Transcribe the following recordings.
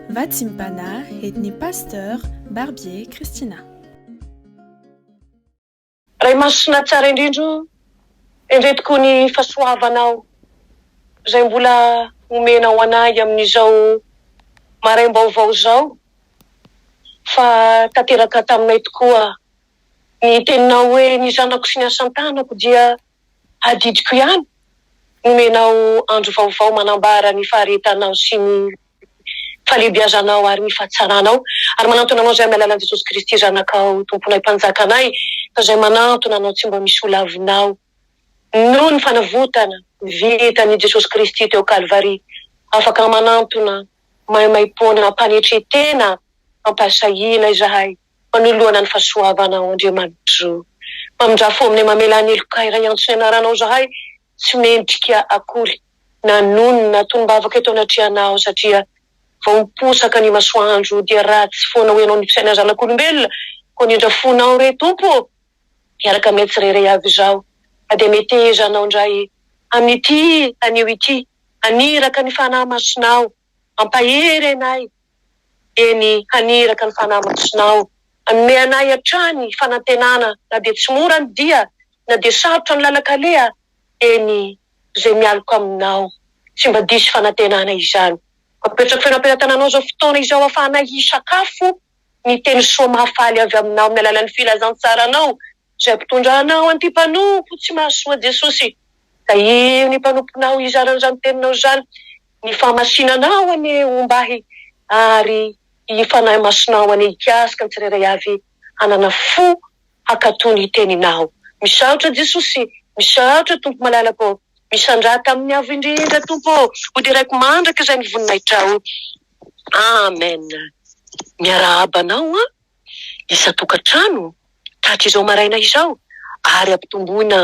Vatimpana etni pasteur Barbier Christina. Ray masina tsara indrindro endretiko ny fahasoavanao zay mbola omenao anahy amin'izao maraim-baovao zao fa tanteraka taminay tokoa ny teninao hoe ny zanako sy ny asan-tanako dia adidiko ihany omenao andro vaovao manambara ny faharetanao sy ny falebiazanao ary ny fahatsaranao ary manantona anao zay amin'ny alalan'i Jesosy Kristy zanakao tomponay mpanjakanay fa zay manantona anao tsy mba misy olavinao noho ny fanavotana vitany Jesosy Kristy teo Kalvari afaka manantona maimaimpona ampanetretena ampasahina izahay manoloana ny fahasoavanao Andriamanitro mamindra fo amin'ny mamelany elokay ray antsony anaranao zahay tsy mendrika akory nanonona tombavaka eto anatrianao satria vao miposaka ny masoandro dia ratsy foana hoe anao ny fisaina zanak'olombelona ko nindra fonao re tompo hiaraka amin'ny tsirairay avy zao dia metezanao ndray amin'ity anio ity aniraka ny fanahy masonao ampahery anay eny haniraka ny fanahy masonao anome anay hatrany fanantenana na dia tsy mora ny dia na dia sarotra ny lalakaleha eny zay mialoko aminao tsy mba disy fanantenana izany apetraka fenampenatananao zao fotoana izao ahafahanay hisakafo ny teny soa mahafaly avy aminao amin'ny alalan'ny filazantsaranao zay mpitondranao anty mpanompo tsy mahasoa Jesosy ka io ny mpanomponao izaran'izany teninao zany ny famasinanao ane ombahy ary ny fanahy masonao ane ikasika ny tsirairay avy hanana fo hakatony teninao misaotra Jesosy misaotra tompo malalako misandrata amin'ny avo indrindra tompo ho dia raiko mandraka izay ny voninahitrao amen miaraabanao isa-tokantrano tahatra izao maraina izao ary ampitomboina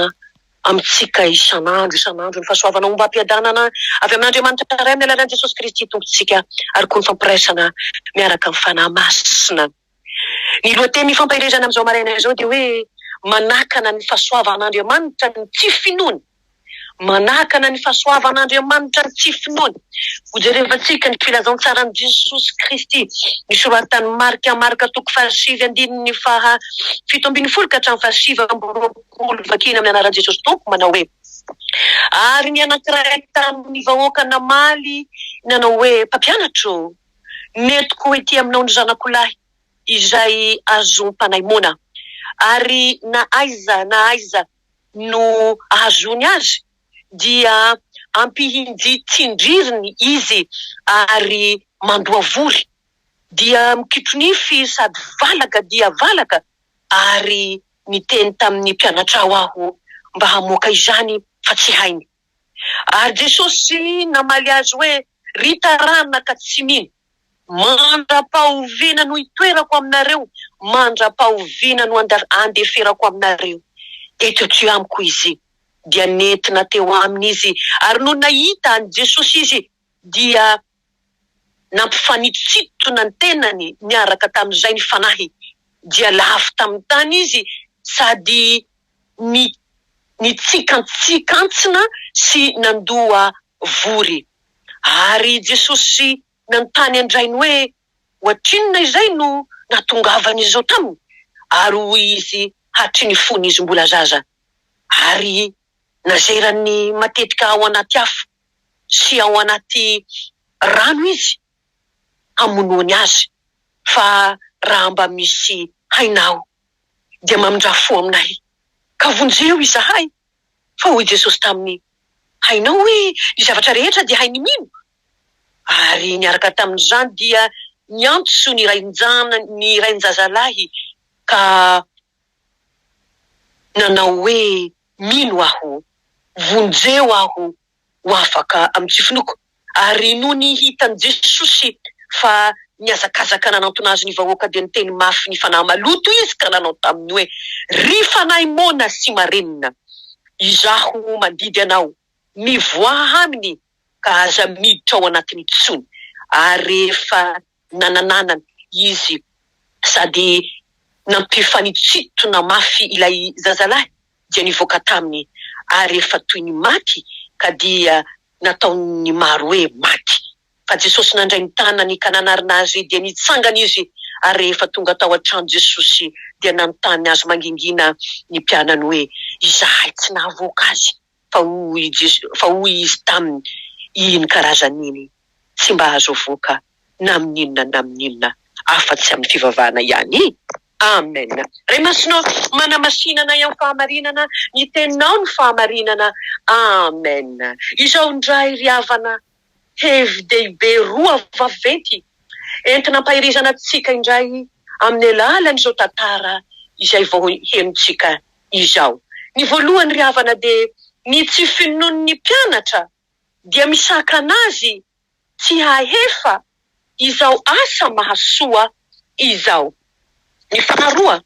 amitsika isanandro ny fahasoavanao mba ampiadanana avy amin'Andriamanitra ray amin'ny alalan'i Jesosy Kristy tompontsika ary koa ny fampiraisana miaraka amin'ny fanahy masina ny lohateny fampahirezana amin'izao maraina izao dia hoe manakana ny fahasoavan'Andriamanitra ny tsy finoany manakana ny fahasoavan'Andriamanitra ny tsy finoany ho jerevantsika ny filazantsaran'i Jesosy Kristy nisoratany marika toko 7:7 ka hatramin'ny 7:20 vakina amin'ny anaran'i Jesosy tompo manao hoe ary ny anankiray tamin'ny vahoaka namaly nanao hoe mpampianatro netiko hoe ty aminao ny zanakolahy izay azo mpanaimona ary na aiza no ahazony azy dia ampihinjitsindririny izy ary mandoavory dia mikitronify sady valaka dia valaka ary niteny tamin'ny mpianatrao aho mba hamoaka izany fa tsy hainy ary Jesosy namaly azy hoe ritarana ka tsy mino mandra-pahoviana no itoerako aminareo mandra-pahoviana no andeferako aminareo eto amiko izy dia nentina teo aminy izy ary no nahita any Jesosy izy dia nampifanitsitona ny tenany niaraka tamin'izay ny fanahy dia lafo tamin'ny tany izy sady nitsikantsikantsina sy nandoa vory ary Jesosy nanontany andrainy hoe ohatrinona izay no natongavany izao taminy ary hoy izy hatry ny fony izy mbola zaza ary nazerany matetika ao anaty afo sy ao anaty rano izy hamonoany azy fa raha mba misy hainao dia mamindra fo aminay ka vonjeo izahay fa hoy Jesosy taminy hainao hoe ny zavatra rehetra dia hainy mino ary niaraka tamin'izany dia niantso ny rain-jazalahy ka nanao hoe mino aho vonjeo aho ho afaka amin'ny tsy finoko ary no ny hitany Jesosy fa niazakazaka nanantona azy ny vahoaka dia niteny mafy ny fanahy maloto izy ka nanao taminy hoe ry fanahy mona sy marenina izaho mandidy anao mivoaha aminy ka aza miditra ao anatiny tsony ary rehefa nanananany izy sady nampifanitsitona mafy ilay zazalahy dia nivoaka taminy ary rehefa toy ny maty ka dia nataony maro hoe maty fa Jesosy nandray ny tanany ka nanarina azy dia nitsangana izy, ary rehefa tonga tao an-trano Jesosy dia nanontany azy mangingina ny mpianany hoe izahay tsy nahavoaka azy, fa hoy izy taminy, iny karazan'iny tsy mba azo voaka na amin'inona afa-tsy amin'ny fivavahana ihany. Amen. Ray masinao manamasinana amin'ny fahamarinana, ny teninao ny fahamarinana. Amen. Izao ndray ry havana hevi-dehibe roa vaventy entina ampahirizana antsika indray amin'ny alalan'izao tantara izay vao henontsika izao. Ny voalohany ry havana dia ny tsy finoan'ny mpianatra dia misaka anazy tsy hahefa izao asa mahasoa izao. Ny faharoa,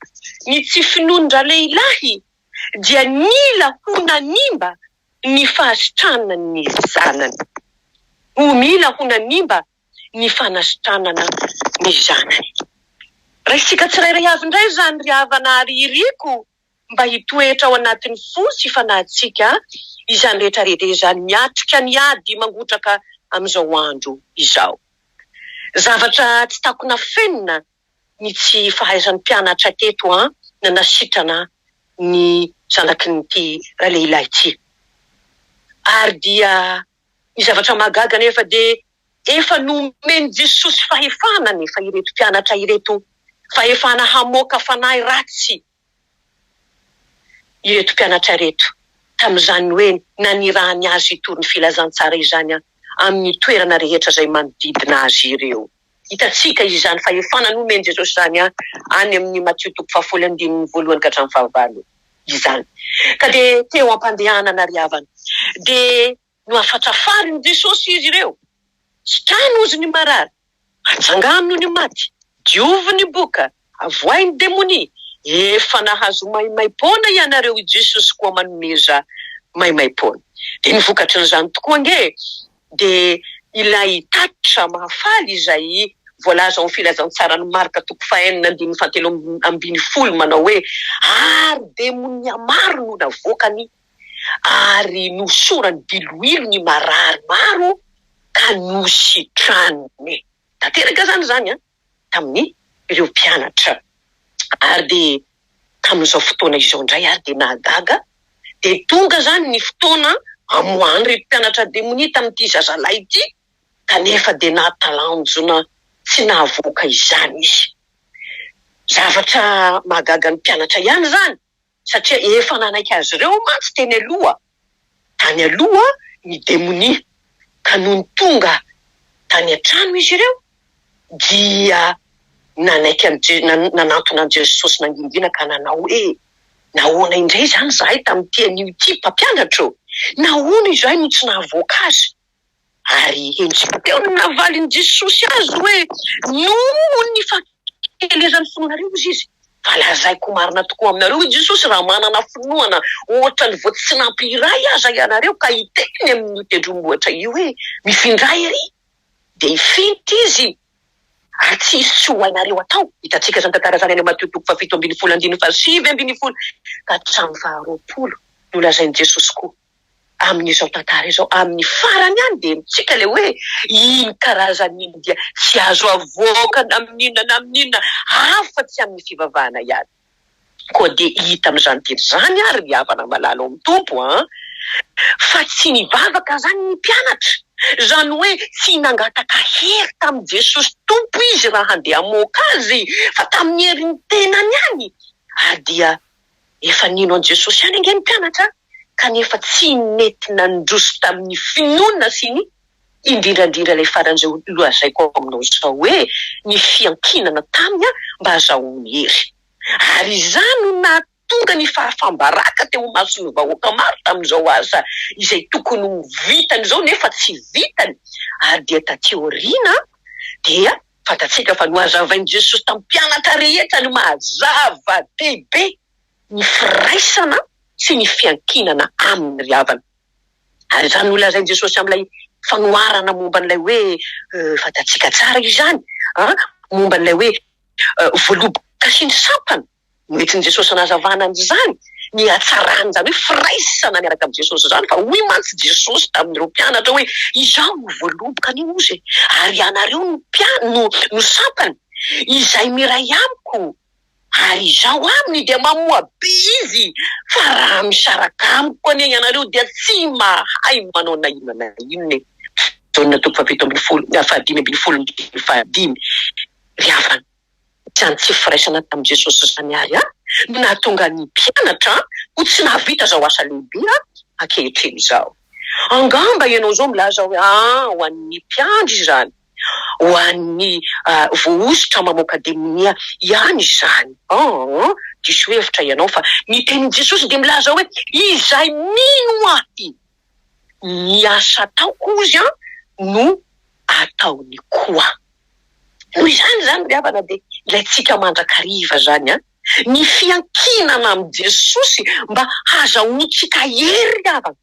ny tsy finoan-dra lehilahy dia mila honanimba ny fahasitranany zanany. Mila honanimba ny fanasitranana ny zanany. Raisika tsirairay avy indray zany ry havana ary iriko mba hitoetra ao anatin'ny fo sy fanahintsika izany rehetrarehetra izany miatrika ny ady mangotraka amin'izao andro izao. Zavatra tsy takona fenina ny tsy fahaizan'ny mpianatra teto na nasitrana ny zanaky nyty ralehilahy ity. Ary dia ny zavatra mahagaga nefa dia efa nomeny Jesosy fahefana nefa ireto mpianatra ireto, fahefana hamoaka fanahy ratsy ireto mpianatra ireto tamin'izany hoe nanirahany azy itony filazantsara izany amin'ny toerana rehetra izay manodidina azy ireo. Hitatsika izany fahefana nomeny Jesosy zany any amin'ny Matthieu 7:1-9 izany. Ka dia teo ampandehanana ry havana dia no afatrafariny Jesosy izy ireo, sitrano ozy ny marary, atsangamino ny maty, diovy ny boka, avoainy demoni, efa nahazo maimai-pona ianareo i Jesosy koa manomeza maimai-pona. Dia ny vokatry n'izany tokoa nge dia ilay tatitra mahafaly izay voalaza amin'ny filazantsara ny Marka 4:5-7 manao hoe ary demonia maro no navoakany ary nosorany biloilo ny marary maro ka nositrany. Tanteraka zany tamin'ny ireo mpianatra. Ary dia tamin'izao fotoana izao indray ary dia nahagaga dia tonga zany ny fotoana amoahany reto mpianatra demonia tamin'ity zazalahy ity, kanefa dia nahatalanjona tsy nahavoaka izany izy. Zavatra mahagaga ny mpianatra ihany zany, satria efa nanaiky azy ireo mantsy teny aloha, tany aloha ny demonia, ka noho ny tonga tany an-trano izy ireo dia nanaiky nanantona an Jesosy nangingina ka nanao hoe nahoana indray zany zahay tamin'ity anio ity mpampianatra, nahoana izahay no tsy nahavoaka azy. Ary hentsika teo no navalin'i Jesosy azy hoe noho ny fahakelezan'ny finoanareo izy. Fa lazaiko marina tokoa aminareo i Jesosy raha manana finoana ohatra ny vao tsy nampiray aza ianareo ka hiteny amin'ny tendrombohitra io hoe mifindray ery, dia hifinty izy ary tsy hisy tsy ho hainareo atao. Hitatsika zany tantara zany any Matthieu 7:1-7 ka hatramin'ny 20 no lazain'i Jesosy koa amin'izao tantara izao, amin'ny farany any dia mitsika le hoe iny karazan'iny dia tsy azo avoaka amin'inona afa-tsy amin'ny fivavahana ihany. Koa dia hita amin'izany teny zany ary ry havana malalo amin'ny tompo fa tsy nivavaka zany ny mpianatra, zany hoe tsy nangataka hery tamin'i Jesosy tompo izy raha handeha hamoaka azy, fa tamin'ny herin'ny tenany any. Ary dia efa nino an Jesosy any ange ny mpianatra, kanefa tsy nety nandroso tamin'ny finoana sy ny indrindrandrindra ilay faran'izay lohazaiko aminao izao hoe ny fiankinana taminy mba azahoany hery. Ary izany no nahatonga ny fahafambaraka teo mason'ny vahoaka maro tamin'izao asa izay tokony ho vitany izao nefa tsy vitany. Ary dia taty aoriana dia fatatsika fa no hazavain'i Jesosy tamin'ny mpianatra rehetra no mahazava-dehibe ny firaisana sy ny fiankinana aminy ry havana. Ary izany no lazain'i Jesosy amin'ilay fanoharana momba n'ilay hoe fatatsika tsara izany momba n'ilay hoe voaloboka sy ny sampana. Noentin'i Jesosy nazavana an'izany ny hatsarany zany hoe firaisana miaraka amin'ny Jesosy zany fa hoy mantsy Jesosy tamin'ireo mpianatra hoe izaho no voaloboka ny ozy ary ianareo no sampany izay miray amiko ary izaho aminy dia mamoa be izy fa raha misaraka amiko anie ianareo dia tsy mahay manao na inona Jona 7:15 ry havana zany tsy firaisana tamin'i Jesosy zany ary nahatonga ny mpianatra ho tsy nahavita zao asa lehibe ankehitriny izao. Angamba ianao zao milaza hoe ho an'ny mpiandry zany, ho an'ny voaositra mamoaka demonia ihany zany. Diso hevitra ianao fa ny tenin'i Jesosy dia milaza hoe izay mino ahy ny asa ataoko ozy no ataony koa. Noho izany ry havana dia ilayntsika mandrakariva zany ny fiankinana amin'ny Jesosy mba hahazoantsika hery havana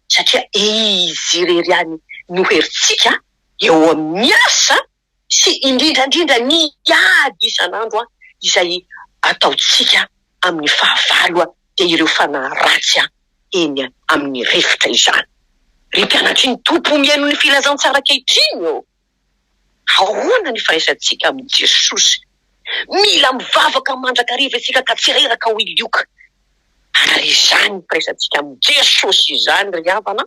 satria izy irery ihany no herintsika eo amin'ny asa sy indrindrandrindra ny ady isan'andro izay ataotsika amin'ny fahavalo dia ireo fanahy ratsy eny amin'ny rivotra izany. Ry mpianatry ny tompo mihaino ny filazantsara ankehitriny ahoana ny firaisantsika amin'ny Jesosy? Mila mivavaka mandrakariva isika ka tsy reraka ho ilioka. Ary izany firaisantsika amin'ny Jesosy izany ry havana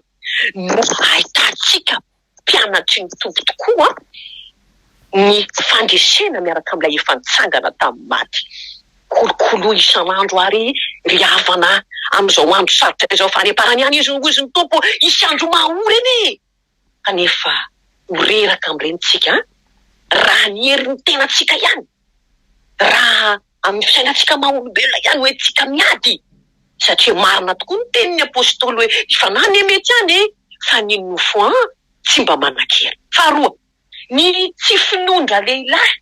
no ahitantsika mpianatry ny tompo tokoa ny fandresena miaraka amin'ilay efa nitsangana tamin'ny maty. Kolokolo isan'andro ary ry havana amin'izao andro sarotra izao faneparany ihany izy ny tompo isy andro mahaory eny kanefa ho reraka amin'irentsika raha ny herin'ny tenantsika ihany, raha amin'ny fisainantsika maha-olombelona ihany hoe tsika miady satria marina tokoa ny tenin'ny apôstôly hoe ifanany mety ihany fa ny nofo tsy mba manan-kery. Faharoa, ny tsy finondra lehilahy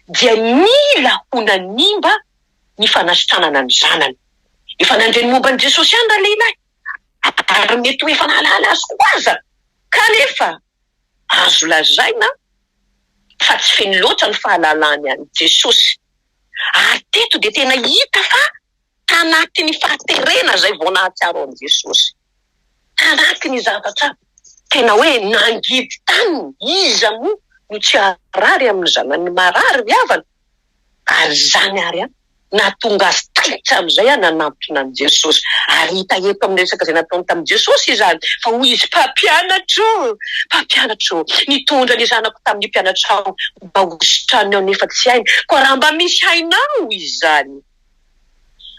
dia mila ho nanimba ny fanasitranana ny zanany. Efa nandreny momba ny Jesosy ihany raha lehilahy ary mety ho efa nahalala azy koa aza kanefa azo lazaina fa tsy feno loatra ny fahalalany any Jesosy. Ary teto dia tena hita fa tanatin'ny fahaterena zay vao nahatsiaro an' Jesosy, tanatin'ny zavatra tena hoe nangidy taniny iza moa no tsy arary amin'ny zanany marary ry havana ary zany ary nahatonga azy taitra amin'izay nanantona an' Jesosy. Ary hita eto amin'ny resaka izay nataony tamin'i Jesosy izany fa hoy izy mpampianatro nitondra ny zanako tamin'ny mpianatrao mba hositranao nefa tsy hainy koa raha mba misy hainao izany.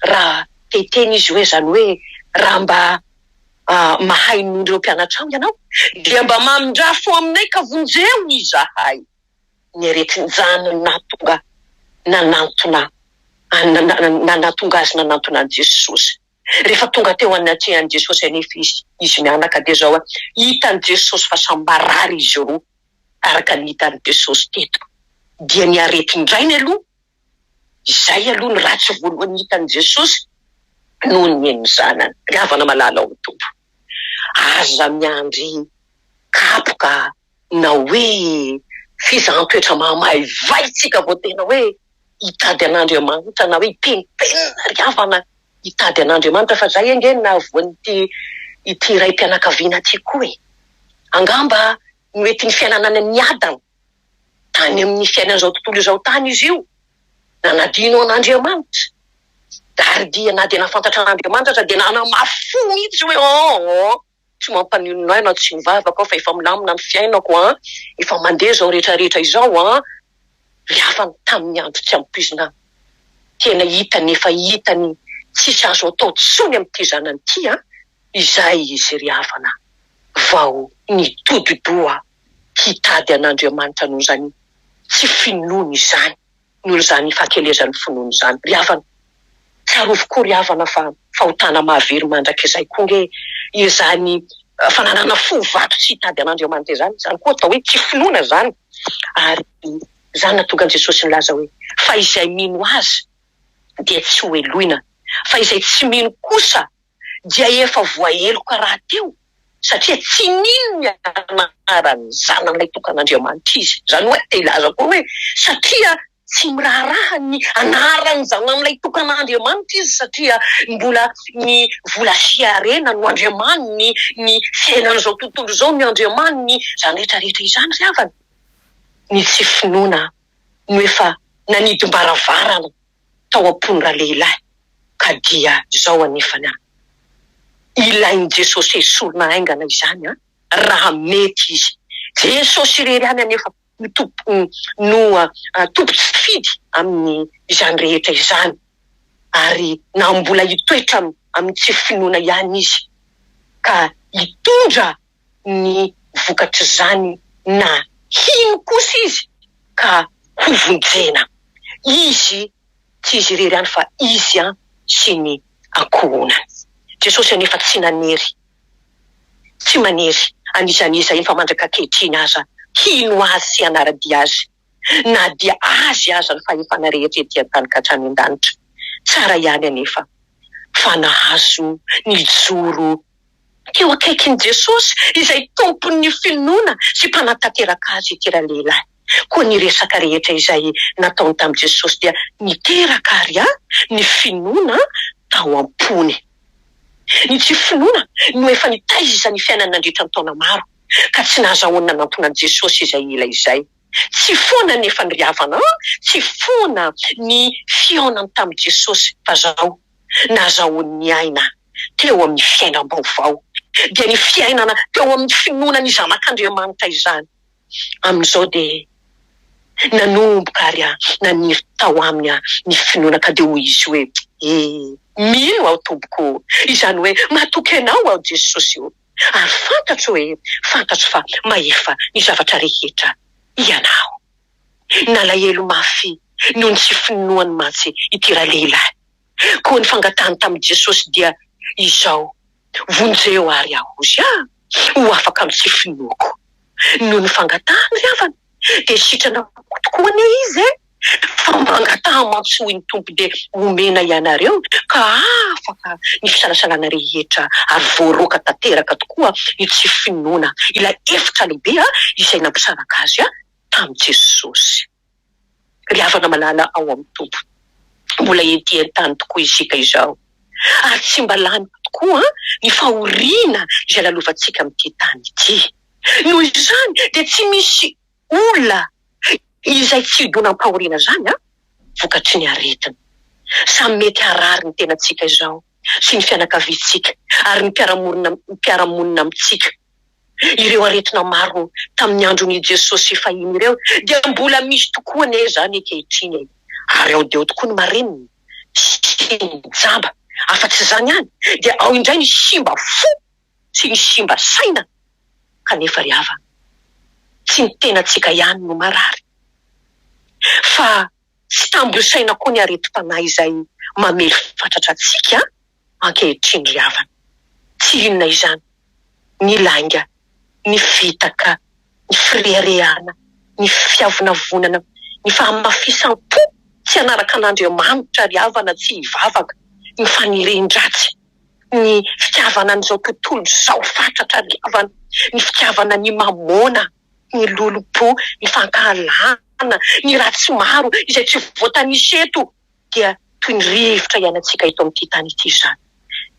Raha teteny izy hoe zany hoe raha mba mahay nondreo mpianatrao ianao dia mba mamindrafo aminay ka vonjeo izahay. Ny aretin'ny zanany nahatonga nahatonga azy nanantona an' Jesosy. Rehefa tonga teo anatrehany Jesosy anefa izy mianaka dia zao hitan'i Jesosy fa samy marary izy roa araka ny hitan'i Jesosy teto dia ny aretin-drainy aloha izay aloha ny ratsy voalohany hitan'i Jesosy noho ny eny zanany. Ry havana malala ao tompo, aza miandry kapoka na hoe fizaham-toetra mahamay vaitsika vao tena hoe hitady an'Andriamanitra na hoe hipenipenina ry havana hitady an'Andriamanitra fa zay engeny na voany ity ray mpianakaviana ty koa angamba mety ny fiainana ny Adana tany amin'ny fiainan'izao tontolo izao tany izy io nanadino an'Andriamanitra ary dia na dia nafantatra an'Andriamanitra dia nanamafo mihitsy hoe tsy mampaninono ahy na tsy mivavaka fa efa milamina ny fiainako efa mandeha zao rehetrarehetra izao ry havana tamin'ny andro tsy ampizina tena hitany efa hitany tsisy azo atao tsony amin'ity zanany ity izay izy ry havana vao nitododoa hitady an'Andriamanitra noho zany tsy finono izany noho zany fahakelezany finono izany. Ry havana tsarovy koa ry havana fa fahotana mahavery mandrakizay koa nge izany fananana fo vato tsy hitady an'Andriamanitra izany koa atao hoe tsy finoana zany. Ary zany nahatonga an' Jesosy nilaza hoe fa izay mino azy dia tsy ho eloina fa izay tsy mino kosa dia efa voaheloka raha teo satria tsy nino ny anarany zanan'ilay tokan'Andriamanitra izy. Zany hoe te ilaza koa hoe satria tsy miraharaha ny anarany zanan'ilay tokan'Andriamanitra izy satria mbola ny vola fiarena no Andriamaniny, ny fiainan'izao tontolo izao ny Andriamaniny, zany rehetrarehetra izany ry havana. Ny tsy finoana no efa nanidim-baravarana tao am-pony lehilahy, ka dia izao anefana ilain'i Jesosy esorina aingana izany raha mety izy. Jesosy irery any anefa tompo tsy fidy amin'ny izany rehetra izany, ary na mbola hitoetra amin'ny tsy finoana ihany izy, ka hitondra ny vokatra izany na hino kosa izy ka ho vonjena. Izy tsy izy irery ihany fa izy sy ny ankohonany. Jesosy anefa tsy nanery, tsy manery anisan'iza iny fa mandraka ankehitriny aza hino azy sy anara-dia azy, na dia azy aza ny fahefana rehetra ety an-tany ka hatrany an-danitra. Tsara ihany anefa fa nahazo ny joro teo akaikin'i Jesosy izay tompon'ny finoana sy mpanatanteraka azy ity lehilahy. Koa ny resaka rehetra izay nataony tamin'i Jesosy dia niteraka ary ny finoana tao am-pony. Ny tsy finoana no efa nitaiza ny fiainana nandritra ny taona maro, ka tsy nahazahoana nantonan'i Jesosy izay ila izay. Tsy foana nefa ny ry havana, tsy foana ny fiainany tamin'i Jesosy, fa zao nahazahoany ny aina teo amin'ny fiainam-baovao, dia ny fiainana teo amin'ny finoana ny zanak'Andriamanitra izany. Amin'izao dia nanomboka ary naniry tao aminy ny finoana, ka dia hoy izy hoe mino aho tompoko, izany hoe matoky anao aho Jesosy io, ary fantatro fa maefa ny zavatra rehetra ianao. Nalahelo mafy noho ny tsy finoany mantsy ity lehilahy. Koa ny fangatahany tamin'i Jesosy dia izao, vonjeo ary ahozy ho afaka amin'ny tsy finoako. Noho ny fangatahany ry havana dia sitrana tokoa ane izy fa mangataha mantsy hoy ny tompo dia omena ianareo ka afaka ny fisalasalana rehetra ary voaroka tanteraka tokoa ny tsy finoana ilay efitra lehibe izay nampisaraka azy tamin'i Jesosy. Ry havana malala ao amin'ny tompo, mbola ety an-tany tokoa isika izao, ary tsy mba lany tokoa ny fahoriana izay lalovantsika amin'ity tany ity. Noho izany dia tsy misy olona izay tsy hidonam-pahoriana zany vokatry ny aretina. Samy mety harary ny tenantsika izao sy ny fianakaviantsika ary ny mpiaramonina amintsika. Ireo aretina maro tamin'ny andron'i Jesosy fahiny ireo dia mbola misy tokoa ne zany ankehitriny, ary ao dia ao tokoa ny mareniny sy ny jamba. Afa-tsy izany ihany dia ao indray ny simba fo sy ny simba saina, kanefa ry havana tsy ny tenantsika ihany no marary, fa tsy tambo-saina koa ny areti-panahy izay mamely fatratra antsika ankehitriny ry havana. Tsy inona izany, ny langa, ny fitaka, ny firehirehana, ny fiavonavonana, ny fahamafisam-po tsy anaraka an'Andriamanitra ry havana, tsy hivavaka, ny fanirehon-dratsy, ny fitiavana an'izao tontolo izao fatratra ry havana, ny fitiavana ny mamona, ny lolo-po, ny fankahalana, ny ratsy maro izay tsy voatanisa eto dia toy ny rivotra ianantsika eto amin'ity tany ity izany.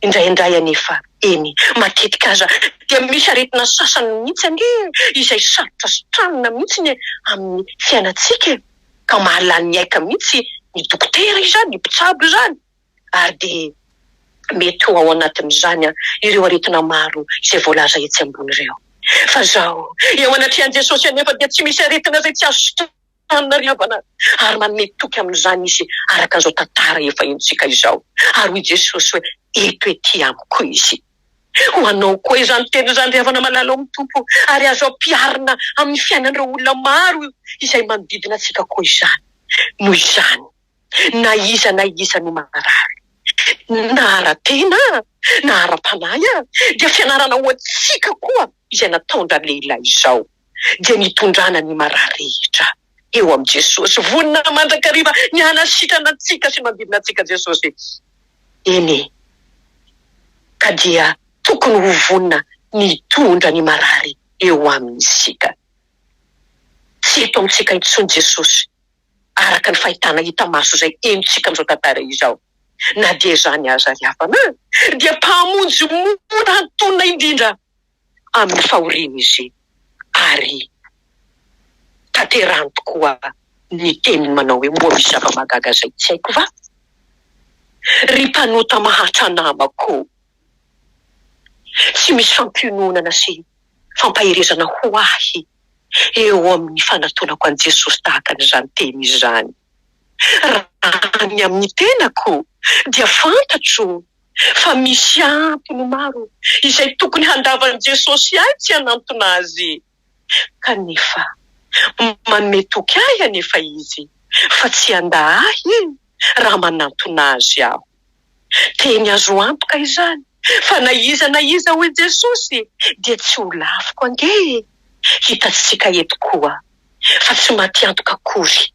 Indraindray anefa matetika aza dia misy aretina sasany mihitsy izay sarotra sitranina mihitsy amin'ny fiainantsika, ka mahalany ny aika mihitsy ny dokotera izany, ny mpitsabo izany, ary dia mety ho ao anatin'izany ireo aretina maro izay voalaza etsy ambony ireo. Fa zao eo anatrehan'i Jesosy anefa dia tsy misy aretina izay tsy azo sitranina ry havana, ary manome toky amin'izany izy araka an'izao tantara efa entsika izao. Ary hoy Jesosy hoe eto ety amiko izy. Ho anao koa izany teny izany ry havana malala amin'ny tompo, ary azo ampiarina amin'ny fiainan'ireo olona maro izay manodidina antsika koa izany. Noho izany na iza no marary, na ara-tena na ara-panahy dia fianarana ho antsika koa izay nataon-dra lehilahy izao, dia nitondrana ny marary rehetra eo amin'i Jesosy. Vonina mandrakariva ny hanasitrana antsika sy manodidina antsika Jesosy. Eny, ka dia tokony ho vonina nitondra ny marary eo amin'isika. Tsy eto amintsika intsony Jesosy, araka ny fahitana hita maso izay enontsika amin'izao tantara izao. Na dia zany aza ry havana dia mpahamonjy mora antonona indrindra amin'ny fahoriana izy, ary tanterahany tokoa ny teniny manao hoe moa misy zava-magaga izay tsy haiko va? Ry mpanota mahatra namako, tsy misy fampiononana sy fampaherezana ho ahy eo amin'ny fanatonako an Jesosy tahaka an'izany teny izany. Raha ny amin'ny tenako dia fantatro fa misy antony maro izay tokony handavan Jesosy ahy tsy hanantona azy. Kanefa manome toky ahy anefa izy fa tsy handa ahy raha manantona azy aho. Teny azo antoka izany fa na iza hoe Jesosy dia tsy ho lafiko ange. Hitantsika eto koa fa tsy maty antoka akory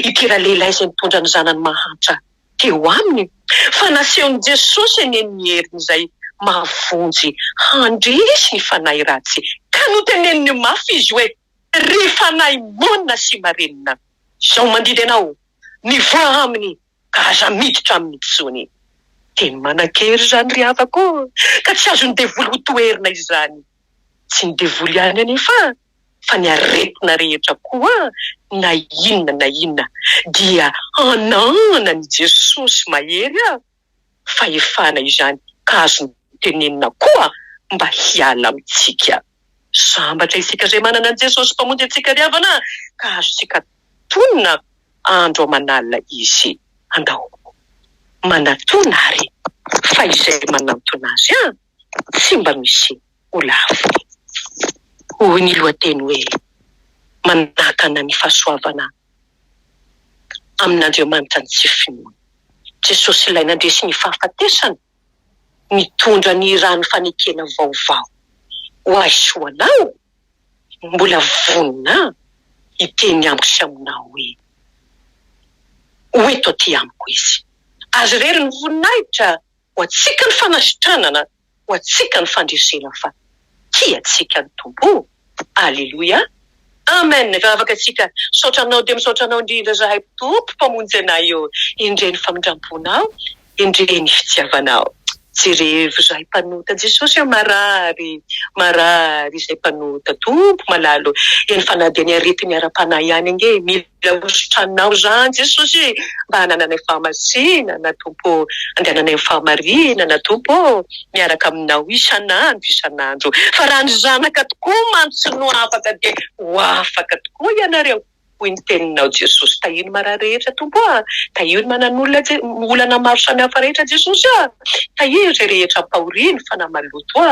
ity rahalehilahy izay mitondra ny zanany mahantra teo aminy, fa nasehon'i Jesosy eny ny heriny izay mahavonjy handresy ny fanahy ratsy, ka noteneniny mafy izy hoe ry fanahy monina sy marenina, izao mandidy anao nivoa aminy ka aza miditra amin'ny tsony. Teny manan-kery izany ry havako, ka tsy azo ny devoly ho toerina izany. Tsy ny devoly ihany anefa fa ny aretina rehetra koa na inona dia anana ny Jesosy mahery fa efana izany ka azo ny tenenina koa mba hiala amintsika. Sambatra isika izay manana ny Jesosy mpamonjy antsika ry havana ka azontsika tonina andro aman'alina izy. Andao manatona ary fa izay manantona azy tsy mba misy ho lafo. Hoy ny lohateny hoe manakana ny fahasoavana amin'Andriamanitra ny tsy finoana. Jesosy ilay nandresy ny fahafatesana mitondra ny rano fanekena vaovao ho aisoanao, mbola vonina hiteny amiko sy aminao hoe eto aty amiko izy. Azy rery ny voninahitra ho antsika ny fanasitranana, ho antsika ny fandresena fa tiantsika ny tompo. Aleluia, amen. Efa afaka antsika misaotra anao dia misaotra anao indrindra zahay tompo mpamonjy anay eo. Indre ny famindramponao, indre ny fitiavanao. Jerevo zahay mpanota Jesosy marary izay mpanota tompo malalo eny fanadiny arety miara-panahy ihany ange mila osotranao zany Jesosy mba hanananay fahamasinana tompo, andehananay fahamarinana tompo miaraka aminao isanandro. Fa raha ny zanaka tokoa mantsino afaka dia ho afaka tokoa ianareo. Hoy ny teninao Jesosy, tahino marary rehetra tompo tahino manan'olana maro samihafa rehetra Jesosy tahino izay rehetra mpahoriana fanahy maloto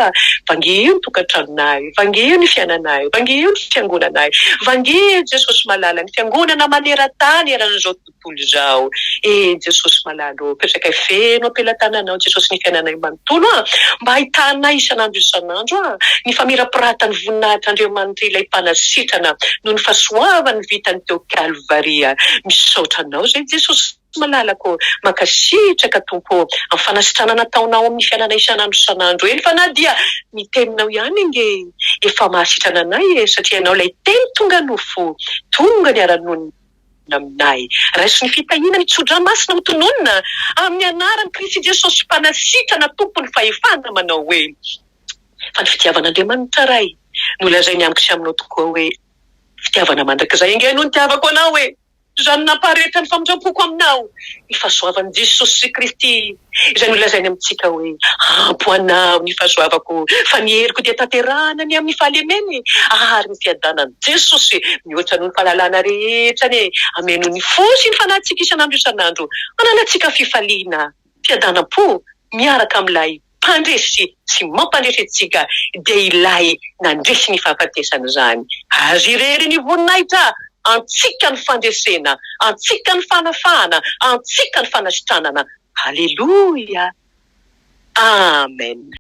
vangeo ny tokantranonay, vangeo ny fiainanay, vangeo ny fiangonanay, vangeo Jesosy malala ny fiangonana maneran-tany eran'izao tontolo izao. Jesosy malalo petraka feno ampelantananao Jesosy ny fiainanay manontolo mba hahitanay isanandro ny famirapiratany voninahitr'Andriamanitra ilay mpanasitrana noho ny fahasoavany vitany teo Kalvaria. Misaotra anao zay Jesosy malalako makasitraka tompo amin'ny fanasitranana ataonao amin'ny fiainana isanandro eny, fa na dia ny teninao ihany inge efa mahasitrana anay satria ianao ilay teny tonga nofo, tonga ny ara-nonina aminay. Raiso ny fitahiana ny tsodramasina ho tononina amin'ny anaran'i Kristy Jesosy mpanasitrana tompony fahefana manao hoe fa ny fitiavan'Andriamanitra ray nolazainy amiko sy aminao tokoa hoe fitiavana mandrakizay inge no nitiavako anao hoe izany nampahareta ny famindram-poko aminao ny fahasoavan'i Jesosy Kristy izay nolazainy amintsika hoe ampo anao ny fahasoavako fa ny heriko dia tanterahana ny amin'ny fahalemeny ary ny fiadanan'i Jesosy mihoatra noho ny fahalalana rehetra ameno ny fosy ny fanahintsika isanandro ananatsika fifaliana fiadanam-po miaraka amin'ilay mpandresy sy mampandresy antsika dia ilay nandresy ny fahafatesana izany. Azy irery ny voninahitra antsika ny fandresena, antsika ny fanafahana, antsika ny fanasitranana. Haleluia, amen.